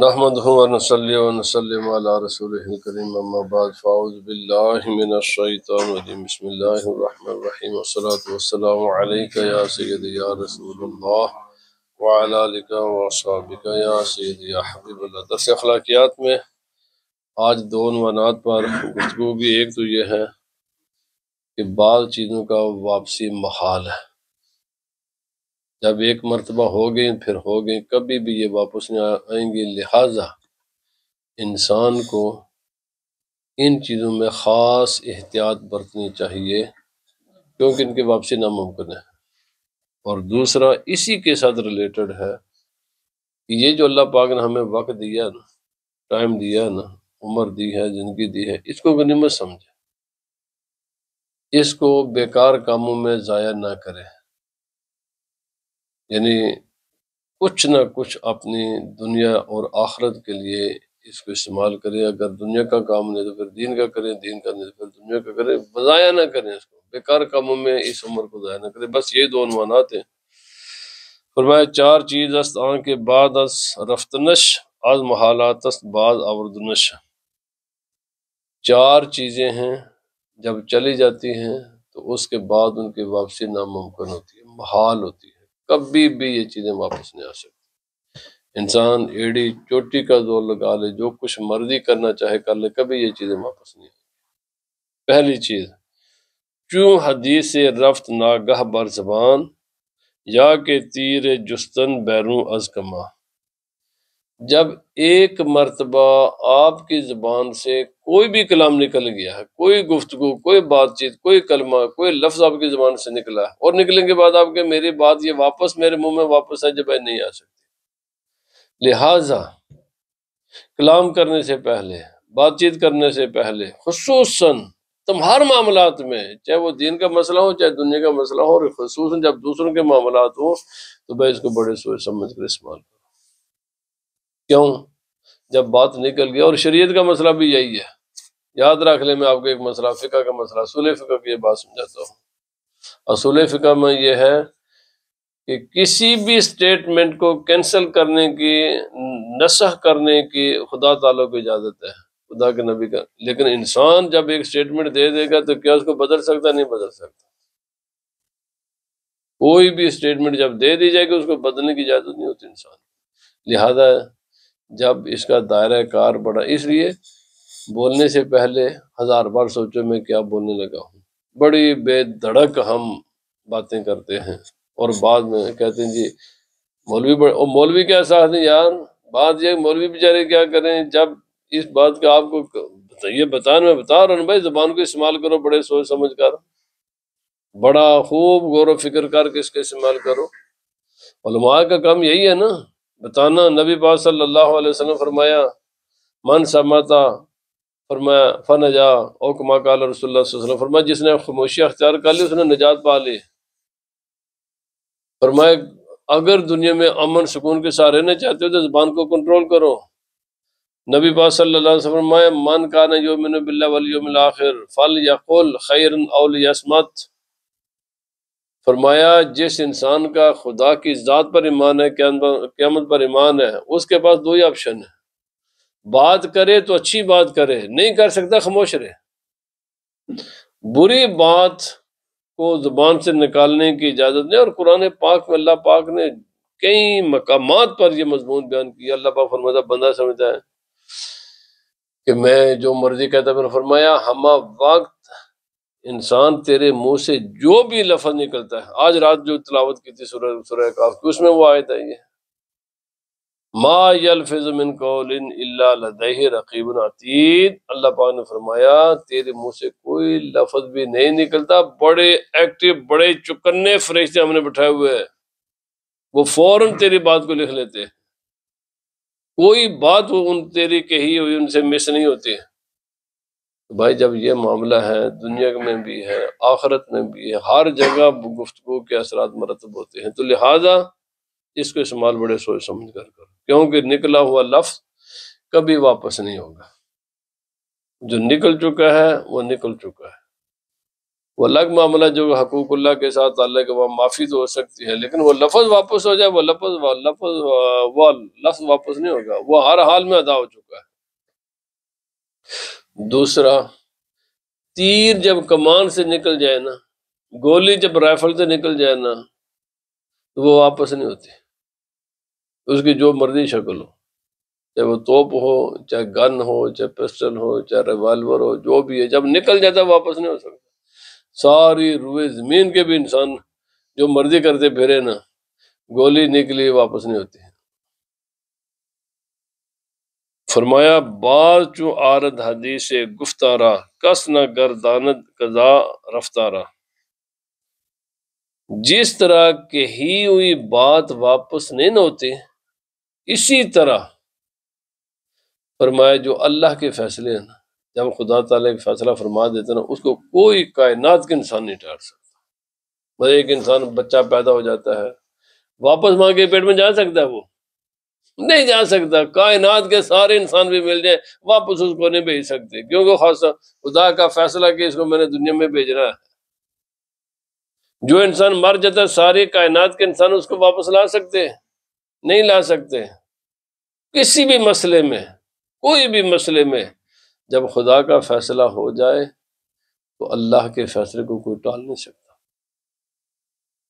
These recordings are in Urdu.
نحمدہ ونصلی ونسلم علی رسولہ الکریم اما بعد فاعوذ باللہ من الشیطان الرجیم بسم اللہ الرحمن الرحیم والصلاة والسلام علیکہ یا سیدی یا رسول اللہ وعلی آلک واصحابک یا سیدی یا حبیب اللہ۔ درس اخلاقیات میں آج دو عنوانات پر گفتگو کی۔ ایک تو یہ ہے کہ بعض چیزوں کا واپسی محال ہے، جب ایک مرتبہ ہو گئی پھر ہو گئی، کبھی بھی یہ واپس نہیں آئیں گی، لہٰذا انسان کو ان چیزوں میں خاص احتیاط برتنی چاہیے کیونکہ ان کی واپسی ناممکن ہے۔ اور دوسرا اسی کے ساتھ ریلیٹڈ ہے کہ یہ جو اللہ پاک نے ہمیں وقت دیا ہے نا، ٹائم دیا ہے نا، عمر دی ہے، زندگی دی ہے، اس کو غنیمت سمجھے، اس کو بیکار کاموں میں ضائع نہ کرے، یعنی کچھ نہ کچھ اپنی دنیا اور آخرت کے لیے اس کو استعمال کرے۔ اگر دنیا کا کام نہیں تو پھر دین کا کریں، دین کا نہیں تو پھر دنیا کا کریں، ضائع نہ کریں، اس کو بیکار کاموں میں اس عمر کو ضائع نہ کریں۔ بس یہ دو عنوانات ہیں۔ فرمایا چار چیز است آن کے بعد از رفتنش از محالات است بعد آوردنش۔ چار چیزیں ہیں جب چلی جاتی ہیں تو اس کے بعد ان کی واپسی ناممکن ہوتی ہے، محال ہوتی ہے، کبھی بھی یہ چیزیں واپس نہیں آ سکتی۔ انسان ایڑی چوٹی کا زور لگا لے، جو کچھ مرضی کرنا چاہے کر لے، کبھی یہ چیزیں واپس نہیں آئیں۔ پہلی چیز، چوں حدیث رفت ناگہ بر زبان یا کہ تیر جستن بیروں از کما۔ جب ایک مرتبہ آپ کی زبان سے کوئی بھی کلام نکل گیا ہے، کوئی گفتگو، کوئی بات چیت، کوئی کلمہ، کوئی لفظ آپ کی زبان سے نکلا ہے اور نکلنے کے بعد آپ کے میری بات یہ واپس میرے منہ میں واپس ہے جب نہیں آ سکتی، لہٰذا کلام کرنے سے پہلے، بات چیت کرنے سے پہلے، خصوصاً تمہارے معاملات میں، چاہے وہ دین کا مسئلہ ہو چاہے دنیا کا مسئلہ ہو، اور خصوصاً جب دوسروں کے معاملات ہوں تو بھائی اس کو بڑے سوچ سمجھ کر استعمال کرو۔ کیوں؟ جب بات نکل گیا، اور شریعت کا مسئلہ بھی یہی ہے، یاد رکھ لیں، میں آپ کو ایک مسئلہ فقہ کا مسئلہ، اصول فقہ کی یہ بات سمجھاتا ہوں۔ اصول فقہ میں یہ ہے کہ کسی بھی سٹیٹمنٹ کو کینسل کرنے کی، نسخ کرنے کی خدا تعالیٰ کو اجازت ہے، خدا کے نبی کا، لیکن انسان جب ایک سٹیٹمنٹ دے دے گا تو کیا اس کو بدل سکتا؟ نہیں بدل سکتا۔ کوئی بھی سٹیٹمنٹ جب دے دی جائے گی اس کو بدلنے کی اجازت نہیں ہوتی انسان۔ لہذا جب اس کا دائرہ کار بڑا، اس لیے بولنے سے پہلے ہزار بار سوچو میں کیا بولنے لگا ہوں۔ بڑی بے دھڑک ہم باتیں کرتے ہیں اور بعد میں کہتے ہیں جی مولوی اور مولوی کیا ساتھ ہیں یار، بات یہ مولوی بیچارے کیا کریں، جب اس بات کا آپ کو یہ بتانا، میں بتا رہا ہوں بھائی، زبان کو استعمال کرو بڑے سوچ سمجھ کر، بڑا خوب غور و فکر کر کے اس کا استعمال کرو۔ علماء کا کام یہی ہے نا، بتانا۔ نبی پاک صلی اللہ علیہ وسلم فرمایا من سمتا، فرمایا فنجا، او کما قال رسول اللہ صلی اللہ علیہ وسلم، فرمایا جس نے خاموشی اختیار کر لی اس نے نجات پا لی۔ فرمایا اگر دنیا میں امن سکون کے ساتھ رہنا چاہتے ہو تو زبان کو کنٹرول کرو۔ نبی پاک صلی اللہ علیہ وسلم فرمایا من کان یؤمن باللہ والیوم الآخر فلیقل خیرا او لیصمت۔ فرمایا جس انسان کا خدا کی ذات پر ایمان ہے، قیامت پر ایمان ہے، اس کے پاس دو ہی آپشن ہے، بات کرے تو اچھی بات کرے، نہیں کر سکتا خاموش رہے۔ بری بات کو زبان سے نکالنے کی اجازت نہیں، اور قرآن پاک میں اللہ پاک نے کئی مقامات پر یہ مضمون بیان کیا۔ اللہ پاک فرماتا بندہ سمجھتا ہے کہ میں جو مرضی کہتا ہے، میں نے فرمایا ہمہ وقت انسان تیرے منہ سے جو بھی لفظ نکلتا ہے، آج رات جو تلاوت کی تھی سورہ کاف کی، اس میں وہ آیت ہے یہ ما یلفظ من قول الا لدیہ رقیب عتید۔ اللہ پاک نے فرمایا تیرے منہ سے کوئی لفظ بھی نہیں نکلتا، بڑے ایکٹیو، بڑے چکنے فرشتے ہم نے بٹھائے ہوئے ہیں، وہ فوراً تیری بات کو لکھ لیتے ہیں، کوئی بات وہ ان تیری کہی ہوئی ان سے مس نہیں ہوتی۔ بھائی جب یہ معاملہ ہے، دنیا میں بھی ہے، آخرت میں بھی ہے، ہر جگہ گفتگو کے اثرات مرتب ہوتے ہیں، تو لہٰذا اس کو استعمال بڑے سوچ سمجھ کر کرو، کیونکہ نکلا ہوا لفظ کبھی واپس نہیں ہوگا، جو نکل چکا ہے وہ نکل چکا ہے۔ وہ الگ معاملہ جو حقوق اللہ کے ساتھ تعلق ہے، وہ معافی تو ہو سکتی ہے، لیکن وہ لفظ واپس ہو جائے، وہ لفظ واپس نہیں ہوگا، وہ ہر حال میں ادا ہو چکا ہے۔ دوسرا، تیر جب کمان سے نکل جائے نا، گولی جب رائفل سے نکل جائے نا، تو وہ واپس نہیں ہوتی، اس کی جو مرضی شکل ہو، چاہے وہ توپ ہو، چاہے گن ہو، چاہے پسٹل ہو، چاہے ریوالور ہو، جو بھی ہے، جب نکل جاتا ہے واپس نہیں ہو سکتا۔ ساری روئے زمین کے بھی انسان جو مرضی کرتے پھرے نا، گولی نکلی واپس نہیں ہوتی۔ فرمایا بعض چو آرد حدیث گفتارا، کس نہ گرداند قضا رفتارا، جس طرح کہی ہوئی بات واپس نہیں نہ ہوتی، اسی طرح فرمایا جو اللہ کے فیصلے ہیں نا، جب خدا تعالیٰ ایک فیصلہ فرما دیتا نا، اس کو کوئی کائنات کے انسان نہیں ٹال سکتا۔ بس ایک انسان بچہ پیدا ہو جاتا ہے، واپس ماں کے پیٹ میں جا سکتا ہے؟ وہ نہیں جا سکتا۔ کائنات کے سارے انسان بھی مل جائیں، واپس اس کو نہیں بھیج سکتے، کیونکہ خاصا خدا کا فیصلہ کہ اس کو میں نے دنیا میں بھیجنا ہے۔ جو انسان مر جاتا ہے، ساری کائنات کے انسان اس کو واپس لا سکتے؟ نہیں لا سکتے۔ کسی بھی مسئلے میں، کوئی بھی مسئلے میں جب خدا کا فیصلہ ہو جائے تو اللہ کے فیصلے کو کوئی ٹال نہیں سکتا۔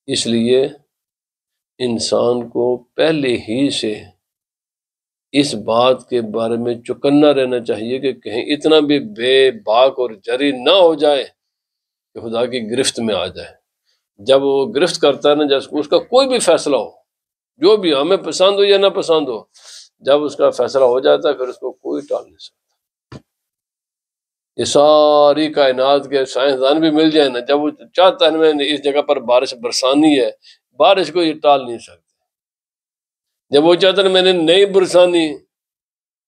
اس لیے انسان کو پہلے ہی سے اس بات کے بارے میں چوکنا رہنا چاہیے کہ کہیں اتنا بھی بے باک اور جری نہ ہو جائے کہ خدا کی گرفت میں آ جائے۔ جب وہ گرفت کرتا ہے نا، جب اس کا کوئی بھی فیصلہ ہو، جو بھی ہمیں پسند ہو یا نہ پسند ہو، جب اس کا فیصلہ ہو جاتا ہے پھر اس کو کوئی ٹال نہیں سکتا۔ یہ ساری کائنات کے سائنسدان بھی مل جائیں نا، جب وہ چاہتا ہے میں نے اس جگہ پر بارش برسانی ہے، بارش کو یہ ٹال نہیں سکتے۔ جب وہ چاہتا ہے میں نے نہیں برسانی،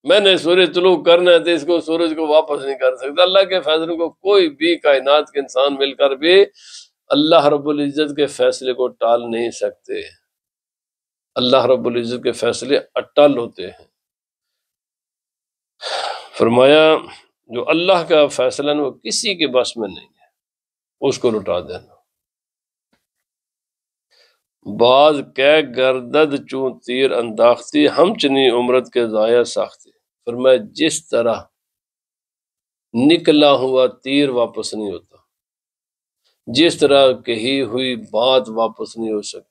میں نے سورج طلوع کرنا ہے، تو اس کو سورج کو واپس نہیں کر سکتا۔ اللہ کے فیصلے کو کوئی بھی کائنات کے انسان مل کر بھی اللہ رب العزت کے فیصلے کو ٹال نہیں سکتے۔ اللہ رب العزت کے فیصلے اٹل ہوتے ہیں۔ فرمایا جو اللہ کا فیصلہ ہے وہ کسی کے بس میں نہیں ہے اس کو لٹا دینا۔ بعض کہ گردد چون تیر انداختی، ہم چنی عمرت کے ضائع ساختی۔ فرمایا جس طرح نکلا ہوا تیر واپس نہیں ہوتا، جس طرح کہی ہوئی بات واپس نہیں ہو سکتی،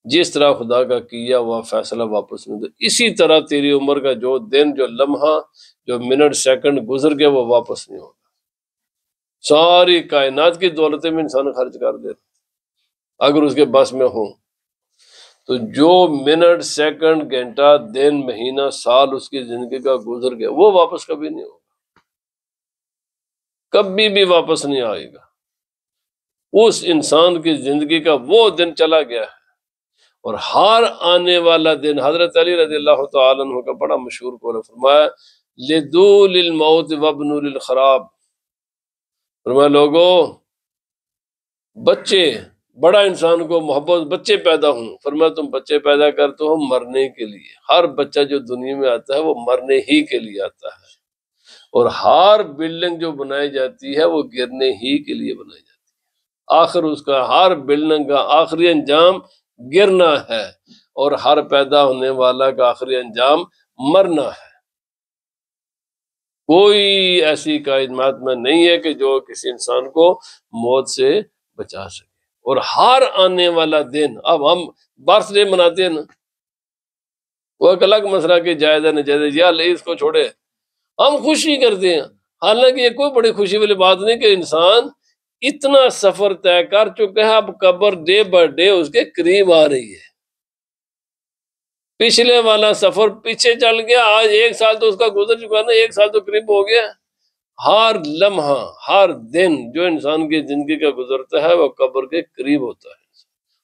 جس طرح خدا کا کیا ہوا فیصلہ واپس نہیں ہوتا، اسی طرح تیری عمر کا جو دن، جو لمحہ، جو منٹ سیکنڈ گزر گیا وہ واپس نہیں ہوگا۔ ساری کائنات کی دولتیں میں انسان خرچ کر دیتا اگر اس کے بس میں ہوں، تو جو منٹ سیکنڈ گھنٹہ دن مہینہ سال اس کی زندگی کا گزر گیا وہ واپس کبھی نہیں ہوگا، کبھی بھی واپس نہیں آئے گا۔ اس انسان کی زندگی کا وہ دن چلا گیا ہے، اور ہر آنے والا دن، حضرت علی رضی اللہ تعالیٰ عنہ کا بڑا مشہور قول ہے، فرمایا لدول الموت وابن للخراب، فرمایا لوگوں، بچے، بڑا انسان کو محبت بچے پیدا ہوں، فرمایا تم بچے پیدا کرتے ہو مرنے کے لیے، ہر بچہ جو دنیا میں آتا ہے وہ مرنے ہی کے لیے آتا ہے، اور ہر بلڈنگ جو بنائی جاتی ہے وہ گرنے ہی کے لیے بنائی جاتی ہے، آخر اس کا ہر بلڈنگ کا آخری انجام گرنا ہے، اور ہر پیدا ہونے والا کا آخری انجام مرنا ہے۔ کوئی ایسی کائنات میں نہیں ہے کہ جو کسی انسان کو موت سے بچا سکے، اور ہر آنے والا دن، اب ہم برتھ ڈے مناتے ہیں نا، وہ ایک الگ مسئلہ کہ جائز ہے ناجائز ہے، یا لے اس کو چھوڑے، ہم خوشی کرتے ہیں، حالانکہ یہ کوئی بڑی خوشی والی بات نہیں کہ انسان اتنا سفر طے کر چکا ہے، اب قبر ڈے بائی ڈے اس کے قریب آ رہی ہے۔ پچھلے والا سفر پیچھے چل گیا، آج ایک سال تو اس کا گزر چکا نا، ایک سال تو قریب ہو گیا۔ ہر لمحہ، ہر دن جو انسان کی زندگی کا گزرتا ہے وہ قبر کے قریب ہوتا ہے،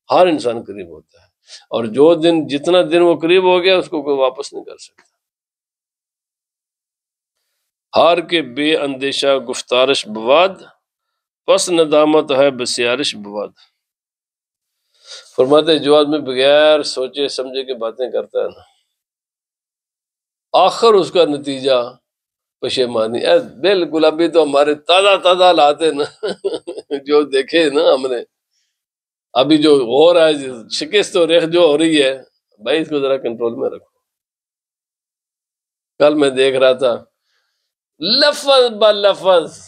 ہر انسان قریب ہوتا ہے، اور جو دن، جتنا دن وہ قریب ہو گیا اس کو کوئی واپس نہیں کر سکتا۔ ہار کے بے اندیشہ گفتارش بواد، پس ندامت ہے بسیارش بواد۔ فرماتے جو آدمی بغیر سوچے سمجھے کے باتیں کرتا ہے نا، آخر اس کا نتیجہ پشیمانی ہے۔ بالکل ابھی تو ہمارے تازہ تازہ حالات ہیں نا جو دیکھے نا ہم نے ابھی جو ہو رہا ہے، شکست و ریخت جو ہو رہی ہے، بھائی اس کو ذرا کنٹرول میں رکھو۔ کل میں دیکھ رہا تھا لفظ ب لفظ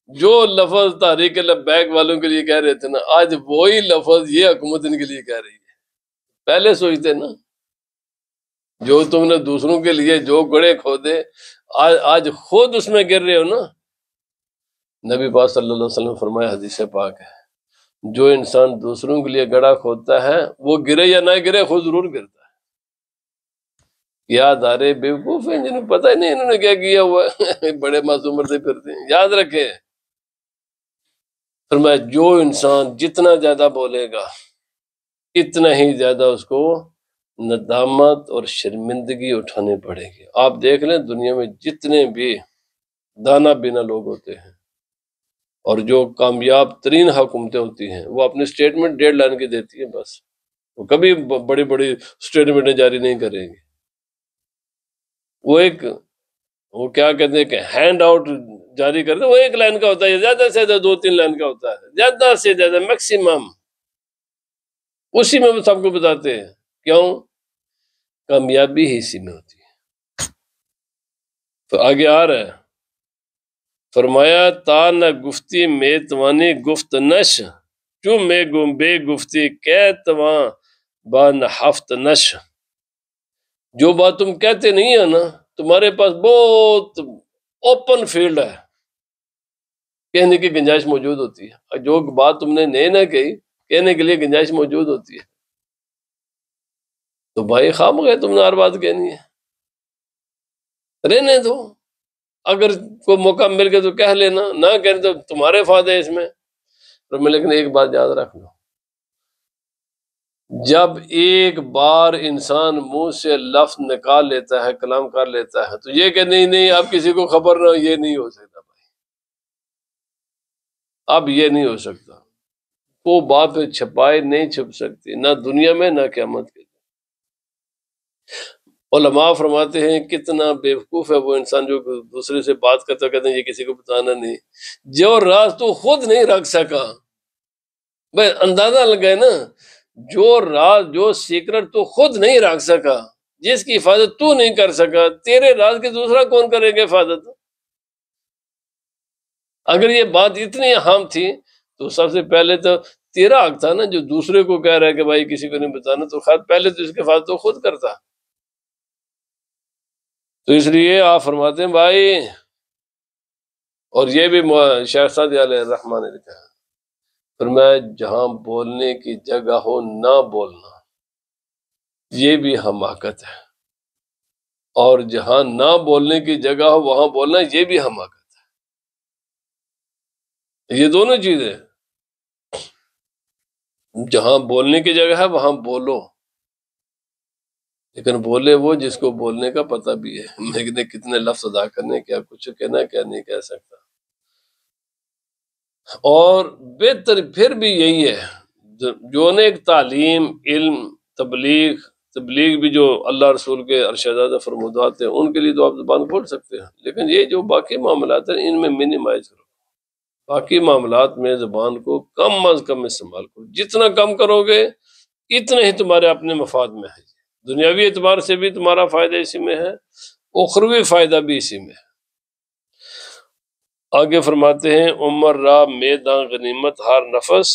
جو لفظ تحریک لبیک والوں کے لیے کہہ رہے تھے نا، آج وہی لفظ یہ حکومت ان کے لیے کہہ رہی ہے۔ پہلے سوچتے نا، جو تم نے دوسروں کے لیے جو گڑھے کھودے، آج خود اس میں گر رہے ہو نا۔ نبی پاک صلی اللہ علیہ وسلم نے فرمایا، حدیث پاک ہے، جو انسان دوسروں کے لیے گڑھا کھودتا ہے وہ گرے یا نہ گرے خود ضرور گرتا ہے۔ یاد آ رہے بیوقوف ہیں جنہیں پتہ ہی نہیں انہوں نے کیا کیا ہوا ہے، بڑے معصوم مرتے پھرتے ہیں۔ یاد رکھیں، فرمایا جو انسان جتنا زیادہ بولے گا اتنا ہی زیادہ اس کو ندامت اور شرمندگی اٹھانی پڑے گی۔ آپ دیکھ لیں دنیا میں جتنے بھی دانا بینا لوگ ہوتے ہیں اور جو کامیاب ترین حکومتیں ہوتی ہیں، وہ اپنی سٹیٹمنٹ 1.5 لائن کی دیتی ہیں بس، وہ کبھی بڑی بڑی سٹیٹمنٹیں جاری نہیں کریں گے۔ وہ کیا کہتے ہیں کہ ہینڈ آؤٹ جاری کرتے ہیں، وہ 1 لائن کا ہوتا ہے، زیادہ سے زیادہ 2-3 لائن کا ہوتا ہے، زیادہ سے زیادہ میکسیمم اسی میں وہ سب کو بتاتے ہیں۔ کیوں؟ کامیابی ہی اسی میں ہوتی ہے۔ تو آگے آ رہا ہے، فرمایا تا نہ گفتی میں توانی گفت نش، چو میں بے گفتی کہ تواں با نہ ہفت نش۔ جو بات تم کہتے نہیں ہے نا، تمہارے پاس بہت اوپن فیلڈ ہے، کہنے کی گنجائش موجود ہوتی ہے۔ جو بات تم نے نہیں نہ کہی، کہنے کے لیے گنجائش موجود ہوتی ہے۔ تو بھائی خامخواہ تم نے ہر بات کہنی ہے، رہنے دو۔ اگر کوئی موقع مل گیا تو کہہ لینا، نہ کہنے تو تمہارے فائدے اس میں۔ لیکن ایک بات یاد رکھ لو، جب ایک بار انسان منہ سے لفظ نکال لیتا ہے، کلام کر لیتا ہے، تو یہ کہ نہیں اب کسی کو خبر نہ ہو، یہ نہیں ہو سکتا بھائی، اب یہ نہیں ہو سکتا۔ وہ بات چھپائے نہیں چھپ سکتی، نہ دنیا میں نہ قیامت کے دن۔ علماء فرماتے ہیں کتنا بیوقوف ہے وہ انسان جو دوسرے سے بات کرتا کہتے ہیں یہ کسی کو بتانا نہیں، جو راز تو خود نہیں رکھ سکا۔ بھائی اندازہ لگائے نا، جو راز جو سیکرٹ تو خود نہیں رکھ سکا، جس کی حفاظت تو نہیں کر سکا، تیرے راز کی دوسرا کون کرے گا حفاظت؟ اگر یہ بات اتنی اہم تھی تو سب سے پہلے تو تیرا حق تھا نا، جو دوسرے کو کہہ رہا ہے کہ بھائی کسی کو نہیں بتانا، تو خیر پہلے تو اس کی حفاظت تو خود کرتا۔ تو اس لیے آپ فرماتے ہیں بھائی، اور یہ بھی شیخ سعدی علیہ الرحمٰن نے لکھا ہے، فرمایا جہاں بولنے کی جگہ ہو نہ بولنا یہ بھی حماقت ہے، اور جہاں نہ بولنے کی جگہ ہو وہاں بولنا یہ بھی حماقت ہے۔ یہ دونوں چیزیں، جہاں بولنے کی جگہ ہے وہاں بولو، لیکن بولے وہ جس کو بولنے کا پتہ بھی ہے، میں کتنے لفظ ادا کرنے، کیا کچھ کہنا کیا نہیں کہہ سکتا۔ اور بہتر پھر بھی یہی ہے، جو نے ایک تعلیم، علم، تبلیغ بھی جو اللہ رسول کے ارشادات فرمودات ہیں ان کے لیے تو آپ زبان کھول سکتے ہیں، لیکن یہ جو باقی معاملات ہیں ان میں منیمائز کرو، باقی معاملات میں زبان کو کم از کم استعمال کرو۔ جتنا کم کرو گے اتنا ہی تمہارے اپنے مفاد میں ہے، دنیاوی اعتبار سے بھی تمہارا فائدہ اسی میں ہے، اخروی فائدہ بھی اسی میں ہے۔ آگے فرماتے ہیں عمر را میدان غنیمت ہار نفس،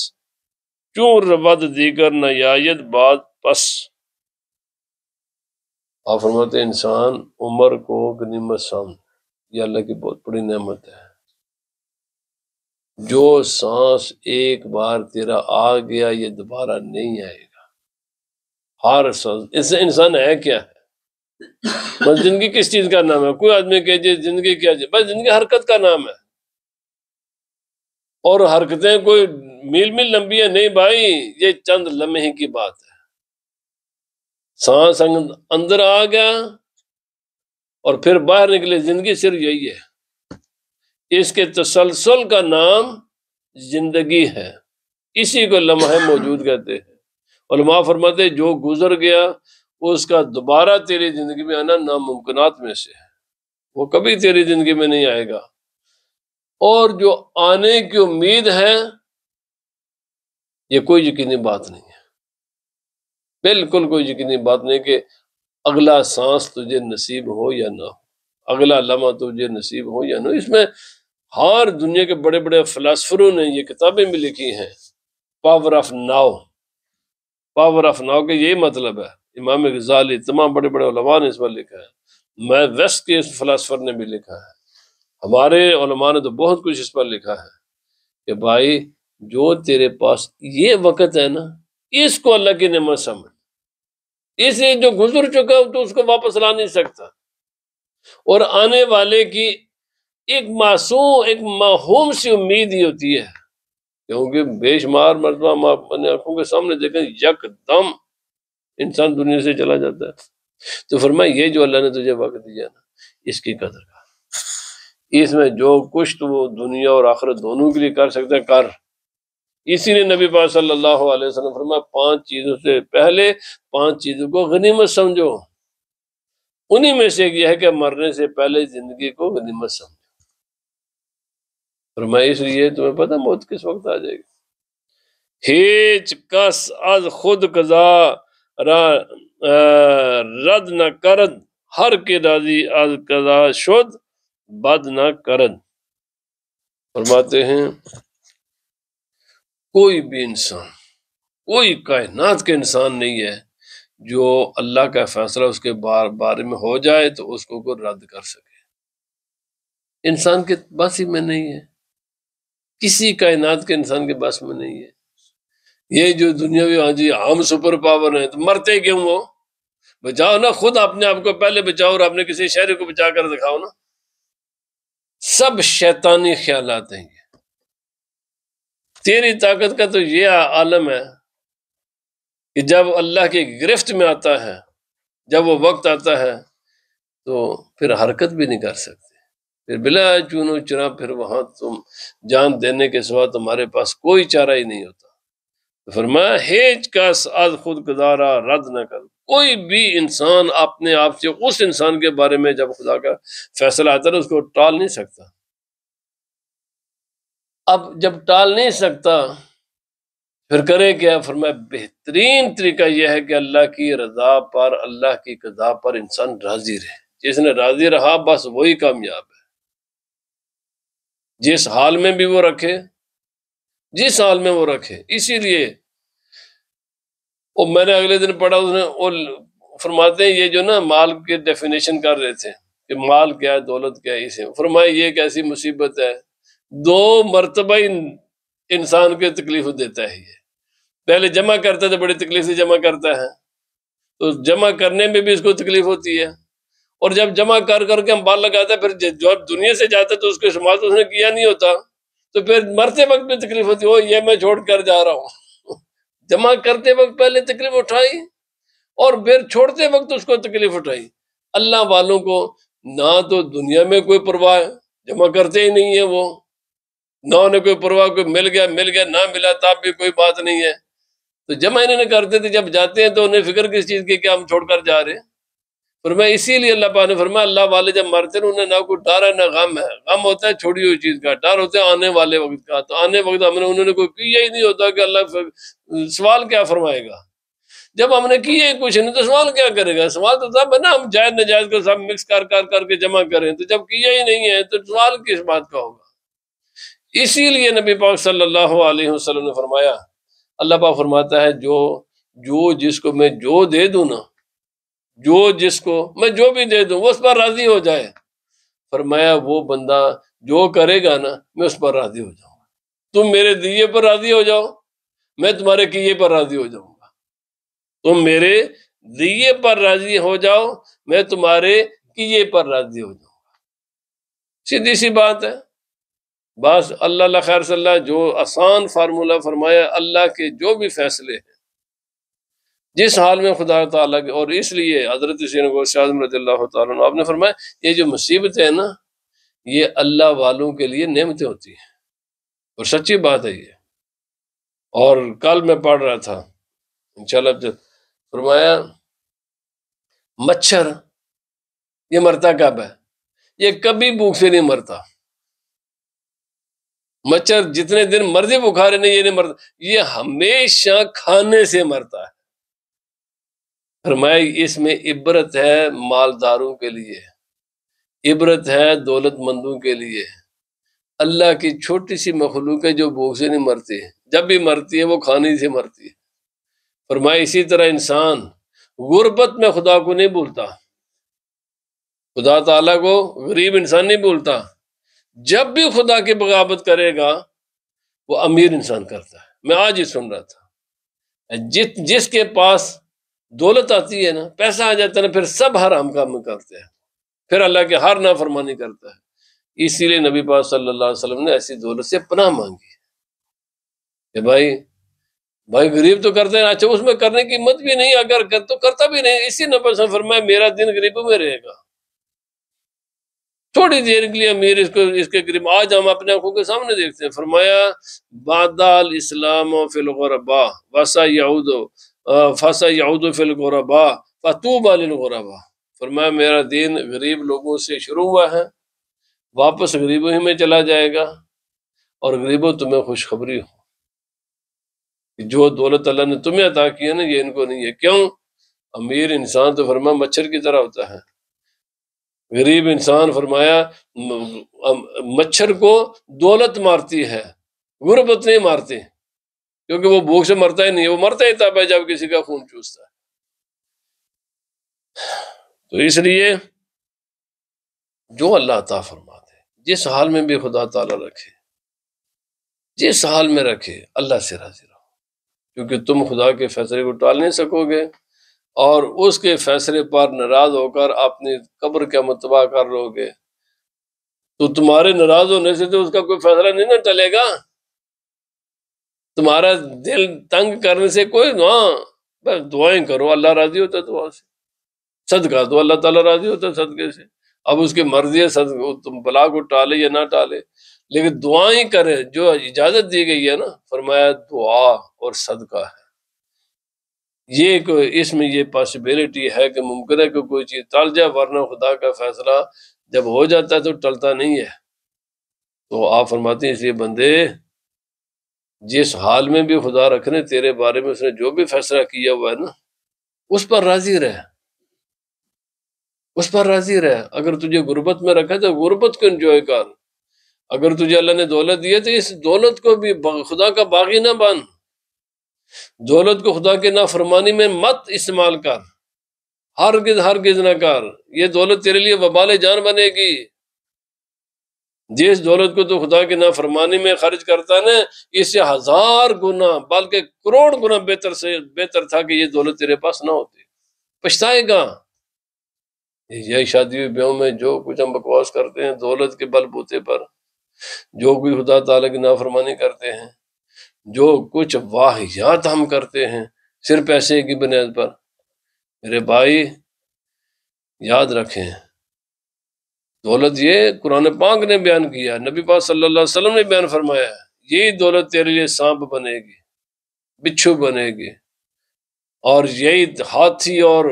چون رود دیگر نہ یاید بعد پس۔ آپ فرماتے ہیں انسان عمر کو غنیمت سمجھ، یہ اللہ کی بہت بڑی نعمت ہے۔ جو سانس ایک بار تیرا آ گیا یہ دوبارہ نہیں آئے گا، ہر سانس۔ اس سے انسان ہے کیا ہے؟ بس زندگی کس چیز کا نام ہے؟ کوئی آدمی کہے زندگی کیا ہے؟ بس زندگی حرکت کا نام ہے، اور حرکتیں کوئی میل میل لمبی ہے نہیں بھائی، یہ چند لمحے کی بات ہے۔ سانس اندر آ گیا اور پھر باہر نکلے، زندگی صرف یہی ہے۔ اس کے تسلسل کا نام زندگی ہے، اسی کو لمحہ موجود کہتے ہیں۔ علماء فرماتے ہیں جو گزر گیا اس کا دوبارہ تیری زندگی میں آنا ناممکنات میں سے ہے، وہ کبھی تیری زندگی میں نہیں آئے گا۔ اور جو آنے کی امید ہے یہ کوئی یقینی بات نہیں ہے، بالکل کوئی یقینی بات نہیں کہ اگلا سانس تجھے نصیب ہو یا نہ ہو، اگلا لمحہ تجھے نصیب ہو یا نہ ہو۔ اس میں ہر دنیا کے بڑے بڑے فلاسفروں نے یہ کتابیں بھی لکھی ہیں، power of now, power of now کا یہی مطلب ہے۔ امام غزالی، تمام بڑے بڑے علماء نے اس پر لکھا ہے، میں ویسٹ کے فلاسفر نے بھی لکھا ہے، ہمارے علماء نے تو بہت کچھ اس پر لکھا ہے کہ بھائی جو تیرے پاس یہ وقت ہے نا، اس کو اللہ کی نعمت سمجھ، اسے جو گزر چکا تو اس کو واپس لا نہیں سکتا، اور آنے والے کی ایک معصوم، ایک معہوم سی امید ہی ہوتی ہے، کیونکہ بے شمار مرتبہ ہم اپنے آنکھوں کے سامنے دیکھیں یک دم انسان دنیا سے چلا جاتا ہے۔ تو فرمایا یہ جو اللہ نے تجھے وقت دیا نا، اس کی قدر کر، اس میں جو کچھ تو وہ دنیا اور آخرت دونوں کے لیے کر سکتا ہے کر۔ اسی لیے نبی پاک صلی اللہ علیہ وسلم فرمایا 5 چیزوں سے پہلے 5 چیزوں کو غنیمت سمجھو، انہی میں سے ایک یہ ہے کہ مرنے سے پہلے زندگی کو غنیمت سمجھو۔ فرمایا اس لیے تمہیں پتہ موت کس وقت آ جائے گی، ہیچ کس از خود قضا را رد نہ کرد، ہر کے راضی از قضا شد بد نہ کرد۔ فرماتے ہیں کوئی بھی انسان، کوئی کائنات کے انسان نہیں ہے جو اللہ کا فیصلہ اس کے بارے میں ہو جائے تو اس کو کوئی رد کر سکے، انسان کے بس ہی میں نہیں ہے، کسی کائنات کے انسان کے بس میں نہیں ہے۔ یہ جو دنیاوی ہاں جی ہم سپر پاور ہیں تو مرتے کیوں ہو؟ بچاؤ نا، خود اپنے آپ کو پہلے بچاؤ اور اپنے کسی شہری کو بچا کر دکھاؤ نا۔ سب شیطانی خیالات ہیں، تیری طاقت کا تو یہ عالم ہے کہ جب اللہ کی گرفت میں آتا ہے، جب وہ وقت آتا ہے تو پھر حرکت بھی نہیں کر سکتے، پھر بلا چونو چرا پھر وہاں تم جان دینے کے سوا تمہارے پاس کوئی چارہ ہی نہیں ہوتا۔ فرمایا ہیچ کس از خود گزارا رد نہ کر، کوئی بھی انسان اپنے آپ سے اس انسان کے بارے میں جب خدا کا فیصلہ آتا ہے اس کو ٹال نہیں سکتا۔ اب جب ٹال نہیں سکتا پھر کرے کیا؟ فرمایا بہترین طریقہ یہ ہے کہ اللہ کی رضا پر، اللہ کی قضا پر انسان راضی رہے، جس نے راضی رہا بس وہی کامیاب ہے، جس حال میں بھی وہ رکھے، جس حال میں وہ رکھے۔ اسی لیے میں نے اگلے دن پڑھا، اس نے فرماتے ہیں یہ جو نا مال کے ڈیفینیشن کر رہے تھے کہ مال کیا ہے، دولت کیا ہے، اسے فرمایا یہ ایک ایسی مصیبت ہے 2 مرتبہ انسان کو تکلیف دیتا ہے۔ یہ پہلے جمع کرتا ہے تو بڑی تکلیف سے جمع کرتا ہے، تو جمع کرنے میں بھی اس کو تکلیف ہوتی ہے، اور جب جمع کر کر کے ہم بال لگاتے ہیں پھر جب دنیا سے جاتا ہے تو اس کو استعمال تو اس نے کیا نہیں ہوتا، تو پھر مرتے وقت بھی تکلیف ہوتی ہے، یہ میں چھوڑ کر جا رہا ہوں۔ جمع کرتے وقت پہلے تکلیف اٹھائی اور پھر چھوڑتے وقت اس کو تکلیف اٹھائی۔ اللہ والوں کو نہ تو دنیا میں کوئی پرواہ ہے، جمع کرتے ہی نہیں ہے وہ، نہ انہیں کوئی پرواہ، کوئی مل گیا نہ ملا تب بھی کوئی بات نہیں ہے، تو جمع انہیں کرتے تھے، جب جاتے ہیں تو انہیں فکر کس چیز کی کہ ہم چھوڑ کر جا رہے ہیں۔ فرمایا اسی لیے اللہ پاک نے فرمایا اللہ والے جب مرتے ہیں انہیں نہ کوئی ڈر ہے نہ غم ہے، غم ہوتا ہے چھوڑی ہوئی چیز کا، ڈر ہوتا ہے آنے والے وقت کا، تو آنے وقت انہوں نے کوئی کیا ہی نہیں ہوتا کہ اللہ سوال کیا فرمائے گا، جب ہم نے کیے کچھ نہیں تو سوال کیا کرے گا؟ سوال تو تب ہے نا ہم جائز ناجائز کو سب مکس کر کے جمع کریں، تو جب کیا ہی نہیں ہے تو سوال کس بات کا ہوگا؟ اسی لیے نبی پاک صلی اللہ علیہ وسلم نے فرمایا، اللہ پاک فرماتا ہے جو جس کو میں جو دے دوں نا، جو جس کو میں جو بھی دے دوں وہ اس پر راضی ہو جائے، فرمایا وہ بندہ جو کرے گا نا میں اس پر راضی ہو جاؤں گا۔ تم میرے دیے پر راضی ہو جاؤ، میں تمہارے کیے پر راضی ہو جاؤں گا، تم میرے دیے پر راضی ہو جاؤ، میں تمہارے کیے پر راضی ہو جاؤں گا۔ سیدھی سی بات ہے، بس اللہ خیر صلی اللہ، جو آسان فارمولہ فرمایا، اللہ کے جو بھی فیصلے ہیں جس حال میں خدا تعالیٰ کے، اور اس لیے حضرت سیدنا غوث اعظم رضی اللہ تعالیٰ عنہ آپ نے فرمایا یہ جو مصیبتیں ہیں نا یہ اللہ والوں کے لیے نعمتیں ہوتی ہیں، اور سچی بات ہے یہ۔ اور کل میں پڑھ رہا تھا انشاءاللہ، فرمایا مچھر یہ مرتا کب ہے؟ یہ کبھی بھوک سے نہیں مرتا، مچھر جتنے دن مرضی بخارے نہیں، یہ نہیں مرتا، یہ ہمیشہ کھانے سے مرتا ہے۔ فرمایا اس میں عبرت ہے مالداروں کے لیے، عبرت ہے دولت مندوں کے لیے۔ اللہ کی چھوٹی سی مخلوق ہے جو بھوک سے نہیں مرتی، جب بھی مرتی ہے وہ کھانے سے مرتی ہے۔ فرمایا اسی طرح انسان غربت میں خدا کو نہیں بھولتا، خدا تعالیٰ کو غریب انسان نہیں بھولتا، جب بھی خدا کی بغاوت کرے گا وہ امیر انسان کرتا ہے۔ میں آج ہی سن رہا تھا، جس کے پاس دولت آتی ہے نا، پیسہ آ جاتا ہے نا، پھر سب حرام کام کرتے ہیں، پھر اللہ کے ہر نافرمانی کرتا ہے۔ اسی لیے نبی پاک صلی اللہ علیہ وسلم نے ایسی دولت سے پناہ مانگی کہ بھائی غریب تو کرتے ہیں، اچھا اس میں کرنے کی ہمت بھی نہیں، اگر تو کرتا بھی نہیں۔ اسی نبی سے فرمایا میرا دن غریبوں میں رہے گا، تھوڑی دیر کے لیے امیر اس کے قریب۔ آج ہم اپنے آنکھوں کے سامنے دیکھتے ہیں۔ فرمایا بادال اسلام فی الغربا وسا یعود فسا یعود فی الغربا فطوبی للغربا۔ فرمایا میرا دین غریب لوگوں سے شروع ہوا ہے، واپس غریبوں ہی میں چلا جائے گا، اور غریبوں تمہیں خوشخبری ہو کہ جو دولت اللہ نے تمہیں عطا کی ہے نا، یہ ان کو نہیں ہے۔ کیوں؟ امیر انسان تو فرمایا مچھر کی طرح ہوتا ہے، غریب انسان فرمایا مچھر کو دولت مارتی ہے، غربت نہیں مارتی، کیونکہ وہ بھوک سے مرتا ہی نہیں ہے، وہ مرتا ہی تب ہے جب کسی کا خون چوستا ہے۔ تو اس لیے جو اللہ عطا فرماتے جس حال میں بھی خدا تعالیٰ رکھے، جس حال میں رکھے، اللہ سے راضی رہو، کیونکہ تم خدا کے فیصلے کو ٹال نہیں سکو گے، اور اس کے فیصلے پر ناراض ہو کر اپنی قبر کا متباہ کر لو گے تو تمہارے ناراض ہونے سے تو اس کا کوئی فیصلہ نہیں نہ ٹلے گا، تمہارا دل تنگ کرنے سے کوئی، ہاں بس دعائیں کرو، اللہ راضی ہوتا ہے دعا سے، صدقہ تو اللہ تعالیٰ راضی ہوتا ہے صدقے سے۔ اب اس کی مرضی ہے صدقہ تم بلا کو ٹالے یا نہ ٹالے، لیکن دعائیں کرے جو اجازت دی گئی ہے نا، فرمایا دعا اور صدقہ ہے۔ یہ اس میں یہ پاسبلٹی ہے کہ ممکن ہے کہ کوئی چیز ٹل جائے، ورنہ خدا کا فیصلہ جب ہو جاتا ہے تو ٹلتا نہیں ہے۔ تو آپ فرماتے ہیں اس لیے بندے جس حال میں بھی خدا رکھنے تیرے بارے میں اس نے جو بھی فیصلہ کیا ہوا ہے نا، اس پر راضی رہ، اس پر راضی رہ۔ اگر تجھے غربت میں رکھا تو غربت کو انجوائے کر، اگر تجھے اللہ نے دولت دی ہے تو اس دولت کو بھی خدا کا باغی نہ بن، دولت کو خدا کے نافرمانی میں مت استعمال کر، ہرگز نہ کر، یہ دولت تیرے لیے وبال جان بنے گی۔ جس دولت کو تو خدا کے نافرمانی میں خرچ کرتا ہے نا، اس سے 1000 گنا بلکہ کروڑ گنا بہتر تھا کہ یہ دولت تیرے پاس نہ ہوتی، پچھتائے گا۔ یہی شادی بیاہوں میں جو کچھ ہم بکواس کرتے ہیں دولت کے بل بوتے پر، جو کوئی خدا تعالیٰ کی نافرمانی کرتے ہیں، جو کچھ واہیات ہم کرتے ہیں صرف پیسے کی بنیاد پر، میرے بھائی یاد رکھیں دولت یہ قرآن پاک نے بیان کیا، نبی پاک صلی اللہ علیہ وسلم نے بیان فرمایا ہے، یہی دولت تیرے لیے سانپ بنے گی، بچھو بنے گی، اور یہی ہاتھی اور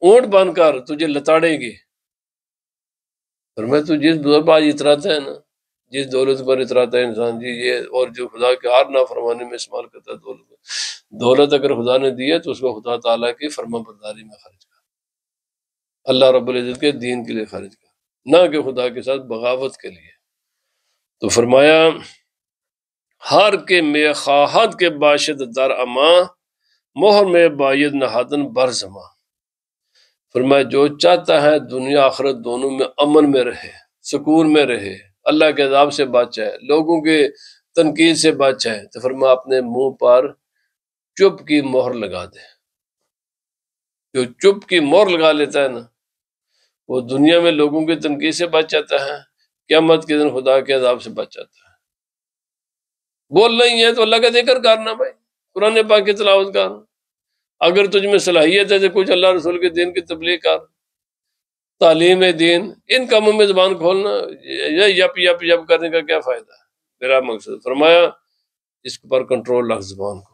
اونٹ بن کر تجھے لتاڑے گی۔ فرمایا تو جس دولت پر آج اتراتا ہے نا، جس دولت پر اتراتا ہے انسان جی یہ، اور جو خدا کے ہر نافرمانی میں استعمال کرتا ہے دولت اگر خدا نے دی ہے تو اس کو خدا تعالیٰ کی فرما برداری میں خرچ کر، اللہ رب العزت کے دین کے لیے خرچ کر، نہ کہ خدا کے ساتھ بغاوت کے لیے۔ تو فرمایا ہر کے میں خواہد کے باشد در اما، مہر میں باید نہادن برزما۔ فرمایا جو چاہتا ہے دنیا آخرت دونوں میں امن میں رہے، سکون میں رہے، اللہ کے عذاب سے بچ جائے، لوگوں کے تنقید سے بچ جائے، تو فرمایا اپنے منہ پر چپ کی مہر لگا دے۔ جو چپ کی مہر لگا لیتا ہے نا، وہ دنیا میں لوگوں کی تنقید سے بچ جاتا ہے، قیامت کے دن خدا کے عذاب سے بچ جاتا ہے۔ بولنا ہی ہے تو اللہ کا ذکر کرنا، بھائی قرآن پاک کی تلاوت کر، اگر تجھ میں صلاحیت ہے تو کچھ اللہ رسول کے دین کی تبلیغ کر، تعلیم دین، ان کاموں میں زبان کھولنا، یپ کرنے کا کیا فائدہ ہے؟ میرا مقصد فرمایا اس پر کنٹرول رکھ زبان کو۔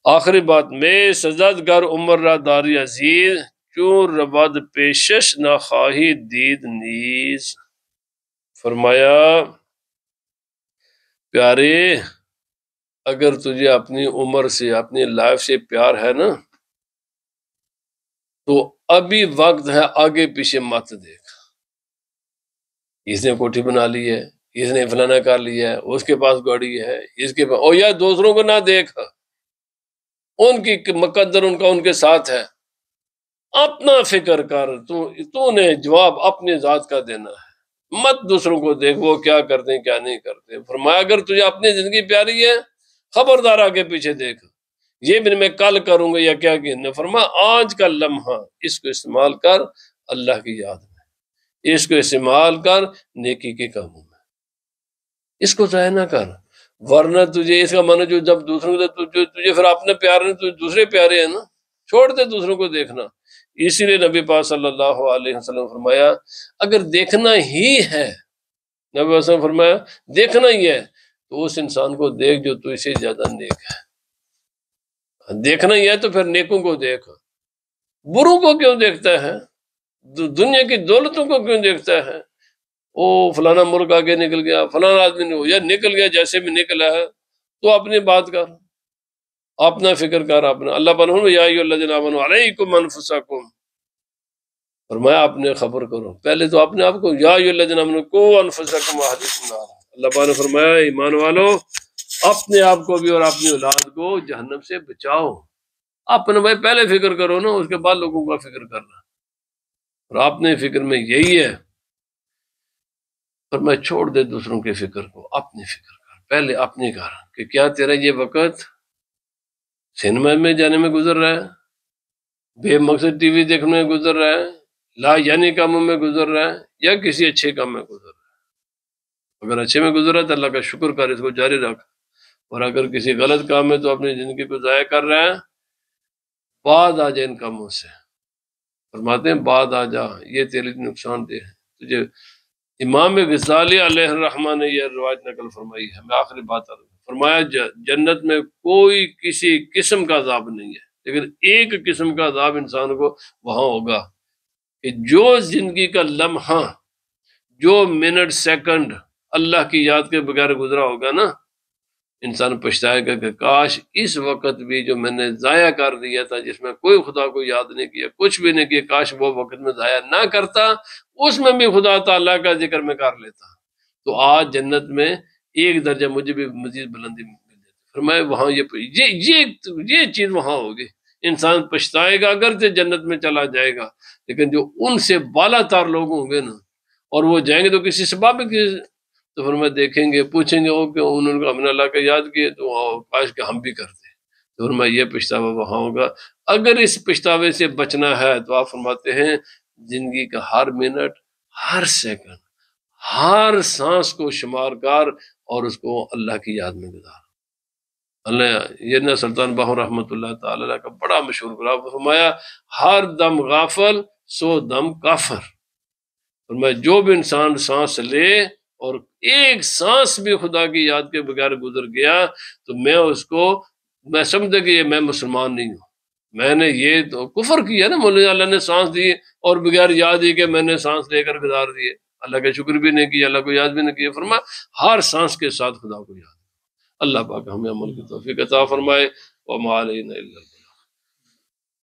آخری بات میں سزد گر عمر را داری عزیز، چون رود پیشش نہ خواہی دید نیز۔ فرمایا پیارے اگر تجھے اپنی عمر سے اپنی لائف سے پیار ہے نا تو ابھی وقت ہے، آگے پیچھے مت دیکھ۔ اس نے کوٹھی بنا لی ہے، اس نے فلانا کر لیا ہے، اس کے پاس گاڑی ہے، اس کے پاس، اور یا دوسروں کو نہ دیکھ، ان کی مقدر ان کا ان کے ساتھ ہے، اپنا فکر کر، تو نے جواب اپنے ذات کا دینا ہے، مت دوسروں کو دیکھ وہ کیا کرتے ہیں کیا نہیں کرتے۔ فرمایا اگر تجھے اپنی زندگی پیاری ہے خبردار آگے پیچھے دیکھ، یہ بھی میں کل کروں گا یا کیا کہ فرمایا آج کا لمحہ اس کو استعمال کر اللہ کی یاد میں، اس کو استعمال کر نیکی کے کاموں میں، اس کو ضائع نہ کر، ورنہ تجھے اس کا معنی جو جب دوسروں کو تجھے پھر اپنے پیارے تجھے دوسرے پیارے ہیں نا، چھوڑ دے دوسروں کو دیکھنا۔ اسی لیے نبی پاک صلی اللہ علیہ وسلم فرمایا اگر دیکھنا ہی ہے، نبی پاک صلی اللہ علیہ وسلم فرمایا دیکھنا ہی ہے تو اس انسان کو دیکھ جو تو اسے زیادہ نیک ہے، دیکھنا ہی ہے تو پھر نیکوں کو دیکھ، بروں کو کیوں دیکھتا ہے، دنیا کی دولتوں کو کیوں دیکھتا ہے، او فلانا ملک آگے نکل گیا، فلانا آدمی نہیں ہو یا نکل گیا، جیسے بھی نکلا ہے تو اپنی بات کر، اپنا فکر کر، اپنا اللہ پنہ یا ایھا الذین آمنوا علیکم انفسکم، فرمایا اپنے خبر کرو، پہلے تو اپنے آپ کو، یا ایھا الذین آمنوا قوا انفسکم واہلیکم نارا، اللہ پاک نے فرمایا ایمان والو اپنے آپ کو بھی اور اپنی اولاد کو جہنم سے بچاؤ، اپنے بھائی پہلے فکر کرو نا، اس کے بعد لوگوں کا فکر کرنا، اور اپنے فکر میں یہی ہے، فرمایا چھوڑ دے دوسروں کے فکر کو، اپنی فکر کر، پہلے اپنی کر، کہ کیا تیرا یہ وقت سینما میں جانے میں گزر رہا ہے، بے مقصد ٹی وی دیکھنے میں گزر رہا ہے، لا یعنی کاموں میں گزر رہا ہے، یا کسی اچھے کام میں گزر رہا ہے؟ اگر اچھے میں گزر رہا ہے تو اللہ کا شکر کر، اس کو جاری رکھ، اور اگر کسی غلط کام میں تو اپنی زندگی کو ضائع کر رہا ہے، بعد آ جائے ان کاموں سے، فرماتے ہیں بعد آ جا، یہ تیرے لیے نقصان دہ ہے تجھے۔ امام غزالی علیہ الرحمہ نے یہ روایت نقل فرمائی ہے، میں آخری بات آ رہا ہوں، فرمایا جنت میں کوئی کسی قسم کا عذاب نہیں ہے، لیکن ایک قسم کا عذاب انسان کو وہاں ہوگا کہ جو زندگی کا لمحہ، جو منٹ سیکنڈ اللہ کی یاد کے بغیر گزرا ہوگا نا، انسان پچھتائے گا کہ کاش اس وقت بھی جو میں نے ضائع کر دیا تھا، جس میں کوئی خدا کو یاد نہیں کیا، کچھ بھی نہیں کیا، کاش وہ وقت میں ضائع نہ کرتا، اس میں بھی خدا تعالیٰ کا ذکر میں کر لیتا، تو آج جنت میں ایک درجہ مجھے بھی مزید بلندی مل جاتی۔ پھر میں وہاں یہ چیز وہاں ہوگی، انسان پچھتائے گا اگرچہ جنت میں چلا جائے گا، لیکن جو ان سے بالا تر لوگ ہوں گے نا، اور وہ جائیں گے تو کسی سبب تو پھر میں دیکھیں گے، پوچھیں گے کہ انہوں نے ہم نے اللہ کا یاد کیے تو کاش کہ ہم بھی کرتے، تو پھر میں یہ پچھتاوا وہاں ہوگا۔ اگر اس پچھتاوے سے بچنا ہے تو آپ فرماتے ہیں زندگی کا ہر منٹ، ہر سیکنڈ، ہر سانس کو شمار کر اور اس کو اللہ کی یاد میں گزار۔ اللہ یہ نا سلطان باہو رحمۃ اللہ تعالی علیہ کا بڑا مشہور کلام، فرمایا ہر دم غافل سو دم کافر، فرمایا جو بھی انسان سانس لے اور ایک سانس بھی خدا کی یاد کے بغیر گزر گیا تو میں سمجھتا کہ میں مسلمان نہیں ہوں، میں نے یہ تو کفر کیا نا، مولا اللہ نے سانس دی اور بغیر یاد ہی کہ میں نے سانس لے کر گزار دیے، اللہ کا شکر بھی نہیں کیا، اللہ کو یاد بھی نہیں کیا، فرمایا ہر سانس کے ساتھ خدا کو یاد۔ اللہ پاک ہمیں عمل کی توفیق عطا فرمائے، وما علینا الا